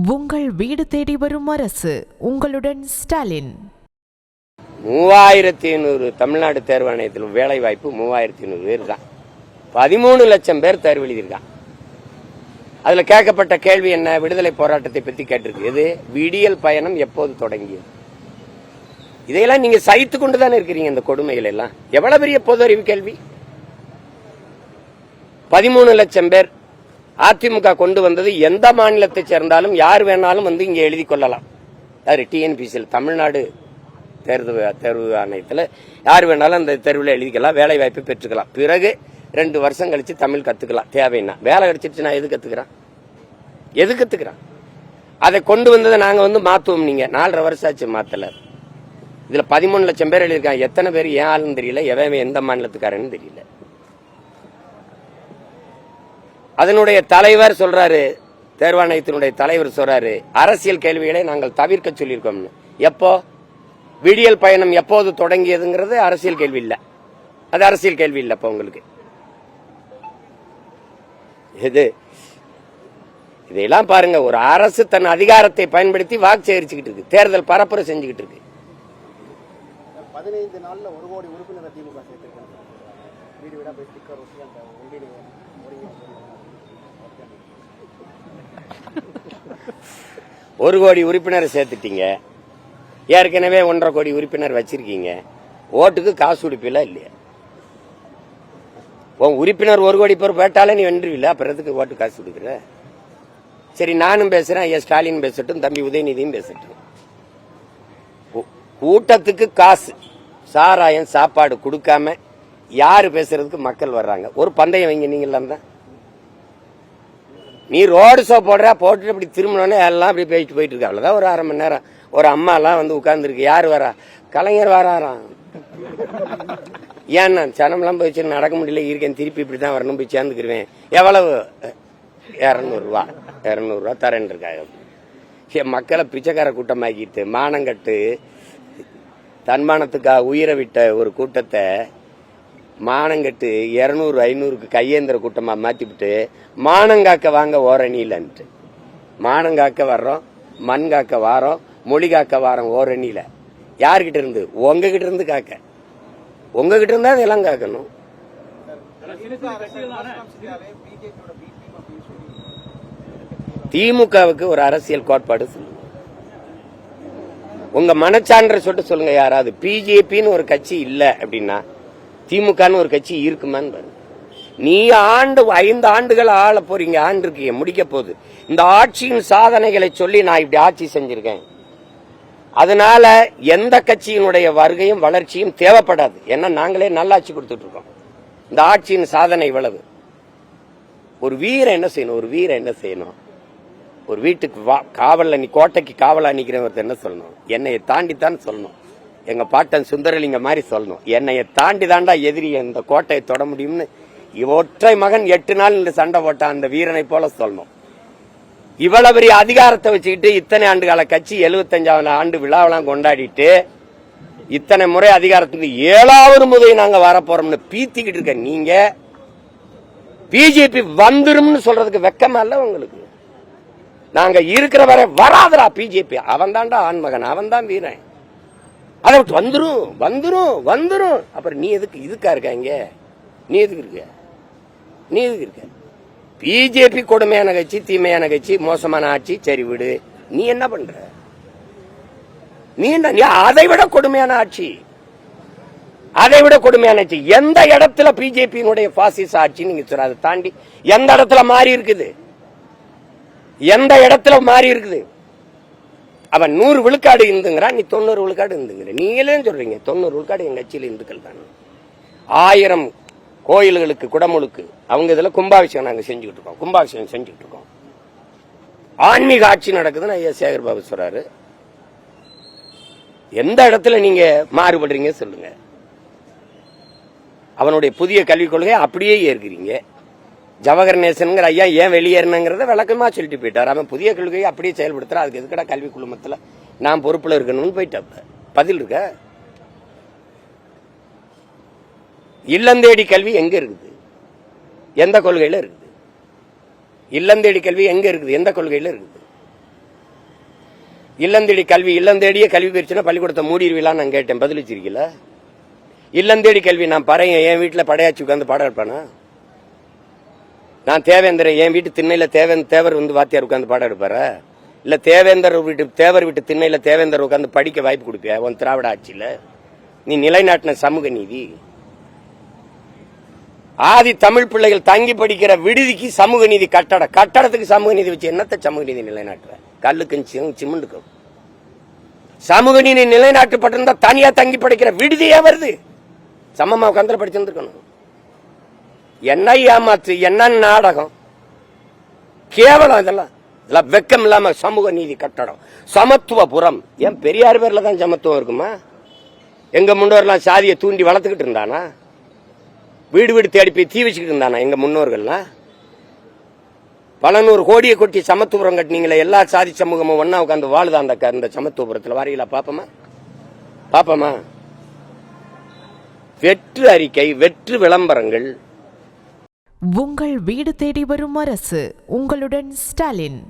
உங்கள் வீடு தேடி வரும் அரசு. உங்களுடன் ஸ்டாலின். 3500 தமிழ்நாடு தேர்வாணையத்தில் வேலை வாய்ப்பு 3500 பேர் தான். 13 லட்சம் பேர் தேர்வு எழுதியிருக்கான். அதுல கேட்கப்பட்ட கேள்வி என்ன? விடுதலை போராட்டத்தை பத்தி கேட்டிருக்கு. எது? விடியல் பயணம் எப்போது தொடங்கியது? இதையெல்லாம் நீங்க சகித்து கொண்டுதானே இருக்கிறீங்க. இந்த கொடுமைகள் எல்லாம் எவ்வளவு பெரிய பொது அறிவு கேள்வி. 13 லட்சம் பேர் அதிமுக கொண்டு வந்தது. எந்த மாநிலத்தை சேர்ந்தாலும் யார் வேணாலும் வந்து இங்க எழுதி கொள்ளலாம். யாரு? டிஎன்பிசியில் தமிழ்நாடு தேர்வு ஆணையத்தில் யார் வேணாலும் அந்த தேர்வில் எழுதிக்கலாம், வேலை வாய்ப்பு பெற்றுக்கலாம். பிறகு 2 வருஷம் கழிச்சு தமிழ் கத்துக்கலாம் தேவைன்னா. வேலை கிடைச்சிருச்சுன்னா எது கத்துக்கிறான்? எது கத்துக்கிறான்? அதை கொண்டு வந்ததை நாங்க வந்து மாத்துவோம். நீங்க 4.5 வருஷம் ஆச்சு மாத்தல. இதுல 13 லட்சம் பேர் எழுதியிருக்காங்க. எத்தனை பேர் ஏன் ஆளுன்னு தெரியல, எவன் எந்த மாநிலத்துக்காரன்னு தெரியல. அதனுடைய தலைவர் சொல்றாரு, தேர்வாணையத்தினுடைய தலைவர் சொல்றாரு, அரசியல் கேள்விகளை நாங்கள் தவிர்க்க சொல்லியிருக்கோம்னு. எப்போ? விடியல் பயணம் எப்போது தொடங்கியதுங்கிறது அரசியல் கேள்வி இல்ல. அது அரசியல் கேள்வி இல்ல. இப்ப உங்களுக்கு இதையெல்லாம் பாருங்க. ஒரு அரசு தன் அதிகாரத்தை பயன்படுத்தி வாக்கு சேகரிச்சுக்கிட்டு இருக்கு, தேர்தல் பரப்புரை செஞ்சுக்கிட்டு இருக்கு. 15 நாள்ல 1 கோடி உறுப்பினர் திமுக சேர்த்திருக்காங்க. வீடு வீடா போய் ஸ்டிக்கர் ஒட்டி அந்த ஒன்றிய 1 கோடி உறுப்பினரை சேர்த்துட்டீங்க. ஏற்கனவே 1.5 கோடி உறுப்பினர் வச்சிருக்கீங்க. ஓட்டுக்கு காசு உடுப்பில இல்லையா? உன் உறுப்பினர் 1 கோடி பேர் பேட்டாலே நீ வென்றுவில்ல. அப்புறத்துக்கு ஓட்டு காசு கொடுக்குற? சரி, நானும் பேசுறேன், ஐயா ஸ்டாலின் பேசட்டும், தம்பி உதயநிதியும் பேசட்டும். கூட்டத்துக்கு காசு, சாராயம், சாப்பாடு கொடுக்காம யாரு பேசுறதுக்கு மக்கள் வர்றாங்க? ஒரு பந்தயம் வைங்க. நீங்களாம் தான் நீ ரோடு ஷோ போடுற, போட்டுட்டு அப்படி திரும்பினோடனே எல்லாம் அப்படி போயிட்டு இருக்கு. அவ்வளவுதான். ஒரு 1/2 மணி நேரம் ஒரு அம்மா எல்லாம் வந்து உட்கார்ந்து இருக்கு. யாரு வரா? கலைஞர் வராராம். ஏன்னா சனம்லாம் போயிச்சு, நடக்க முடியல, இருக்கேன், திருப்பி இப்படிதான் வரணும், போய் சேர்ந்துக்கிருவேன். எவ்வளவு? 200 ரூபா. 200 ரூபா தரேன் இருக்காங்க. மக்களை பிச்சைக்கார கூட்டமாக்கிட்டு மானங்கட்டு தன்மானத்துக்காக உயிரை விட்ட ஒரு கூட்டத்தை மானங்கட்டு 200 500க்கு கையேந்திர கூட்டமா மாத்திவிட்டு மானங்காக்க வாங்க ஓரணியிலன்ட்டு. மானங்காக்க வர்றோம், மண் காக்க வாரோம், மொழி காக்க வாரோம். ஓரணியில யாருகிட்ட இருந்து? உங்ககிட்ட இருந்து காக்க. உங்ககிட்ட இருந்தா அதெல்லாம் காக்கணும். திமுகவுக்கு ஒரு அரசியல் கோட்பாடு சொல்லுங்க. உங்க மனச்சான்ற சொல்லிட்டு சொல்லுங்க. யாராவது பிஜேபின்னு ஒரு கட்சி இல்ல அப்படின்னா திமுகன்னு ஒரு கட்சி இருக்குமான்னு பாருங்க. நீ 5 ஆண்டுகள் ஆள போறீங்க, ஆண்டிருக்கீங்க, முடிக்க போகுது. இந்த ஆட்சியின் சாதனைகளை சொல்லி நான் இப்படி ஆட்சி செஞ்சிருக்கேன், அதனால எந்த கட்சியினுடைய வருகையும் வளர்ச்சியும் தேவைப்படாது. ஏன்னா நாங்களே நல்லாட்சி கொடுத்துட்டு இருக்கோம். இந்த ஆட்சியின் சாதனை இவ்வளவு. ஒரு வீரன் என்ன செய்யணும்? ஒரு வீரன் என்ன செய்யணும்? ஒரு வீட்டுக்கு காவல்ல, நீ கோட்டைக்கு காவலா நிக்கிறவங்க என்ன சொல்லணும்? என்னைய தாண்டித்தான் சொல்லணும். எங்க பாட்டன் சுந்தரலிங்க மாதிரி சொல்லணும், என்னைய தாண்டி தாண்டா எதிரி இந்த கோட்டையை தொட முடியும்னு. ஒற்றை மகன் 8 நாள் இந்த சண்டை போட்டான், அந்த வீரனை போல சொல்லணும். இவ்வளவு பெரிய அதிகாரத்தை வச்சுக்கிட்டு இத்தனை ஆண்டு கால கட்சி 75வது ஆண்டு விழாவெல்லாம் கொண்டாடிட்டு இத்தனை முறை அதிகாரத்துக்கு 7வது முறை நாங்க வரப்போறோம்னு பீத்திக்கிட்டு இருக்க நீங்க பிஜேபி வந்துரும்னு சொல்றதுக்கு வெக்கமா இல்ல உங்களுக்கு? நாங்க இருக்கிற வரை வராதரா பிஜேபி. அவன் தாண்டா ஆண்மகன், அவன் தான் வீரன். அதை வந்துரும் வந்துரும் வந்துரும். அப்புறம் நீ எதுக்கு இதுக்கா இருக்க? இங்க நீ எதுக்கு இருக்க? நீ எதுக்கு இருக்க? பிஜேபி கொடுமையான கட்சி, தீமையான கட்சி, மோசமான ஆட்சி. சரி விடு, நீ என்ன பண்ற? நீ அதை விட கொடுமையான ஆட்சி, அதை விட கொடுமையான ஆட்சி எந்த இடத்துல பிஜேபியினுடைய பாசிச ஆட்சி நீங்க சொல்ற? அதை தாண்டி எந்த இடத்துல மாறி இருக்குது? எந்த இடத்துல மாறி இருக்குது? அவன் 100 விழுக்காடு இந்துங்கிறான், நீ 90 விழுக்காடு இந்துங்கிற. நீங்களே சொல்றீங்க 90 விழுக்காடு எங்க கட்சியில இந்துக்கள் தான். 1000 கோயில்களுக்கு குடமுழுக்கு, அவங்க இதுல கும்பாபிஷேகம் நாங்க செஞ்சுக்கிட்டு இருக்கோம். கும்பாபிஷேகம் செஞ்சுக்கிட்டு இருக்கோம். ஆன்மீக ஆட்சி நடக்குதுன்னு ஐயா சேகர் பாபு சொல்றாரு. எந்த இடத்துல நீங்க மாறுபடுறீங்க சொல்லுங்க. அவனுடைய புதிய கல்விக் கொள்கையை அப்படியே ஏற்கிறீங்க. ஜவஹர் நேசன்ங்கிற ஐயா ஏன் வெளியேறினங்கிறத விளக்கமா சொல்லிட்டு போயிட்டார். அவன் புதிய கொள்கையை அப்படியே செயல்படுத்துற, அதுக்கு எதுக்கடா கல்வி குழுமத்துல நான் பொறுப்புல இருக்கணும்னு போயிட்ட. பதில் இருக்க? இல்லந்தேடி கல்வி எங்க இருக்குது? எந்த கொள்கையில இருக்குது? இல்லந்தேடி கல்வி எங்க இருக்குது? எந்த கொள்கையில இருக்குது? இல்லந்தேடி கல்வி, இல்லந்தேடியே கல்வி போயிருச்சுன்னா பள்ளிக்கூடத்தை மூடிடுவீங்களான்னு நான் கேட்டேன், பதிலளிச்சிருக்கீல. இல்லந்தேடி கல்வி நான் பறையன் என் வீட்டில் படையாச்சி உட்காந்து பாடம் எடுப்பானா? நான் தேவேந்திரன் என் வீட்டு திண்ணையில தேவர் வந்து வாத்தியார் உட்காந்து பாடம் எடுப்பார? இல்ல தேவேந்தர் வீட்டு திண்ணையில தேவேந்தர் உட்காந்து படிக்க வாய்ப்பு கொடுப்பியா உன் திராவிட ஆட்சியில? நீ நிலைநாட்டின சமூக நீதி. ஆதி தமிழ் பிள்ளைகள் தங்கி படிக்கிற விடுதிக்கு சமூக நீதி கட்டடத்துக்கு சமூக நீதி வச்சு என்னத்த சமூக நீதி நிலைநாட்டுற? கல்லுக்கும் சிமெண்ட்டுக்கும் சமூக நீதி நிலைநாட்டப்பட்டிருந்தா தனியா தங்கி படிக்கிற விடுதியே வருது. சமமா உட்காந்து படிச்சிருந்துருக்கணும். என்ன ஏமாத்து, என்ன நாடகம், கேவலம். இதெல்லாம் வெக்கம் இல்லாம சமூக நீதி கட்டடம், சமத்துவபுரம். ஏன் பெரியார் பேர்ல தான் சமத்துவம் இருக்குமா? எங்க முன்னோர்லாம் சாதியை தூண்டி வளர்த்துக்கிட்டு இருந்தானா? வீடு வீடு தேடி போய் தீ வச்சுக்கிட்டு இருந்தானா எங்க முன்னோர்கள்லாம்? பல நூறு கோடியை கொட்டி சமத்துவபுரம் கட்டினீங்களே, எல்லா சாதி சமூகமும் ஒன்னா உட்காந்து வாழுதா அந்த சமத்துவபுரத்தில்? வாரீங்களா? பாப்பமா? வெற்று அறிக்கை, வெற்று விளம்பரங்கள். உங்கள் வீடு தேடி வரும் அரசு. உங்களுடன் ஸ்டாலின்.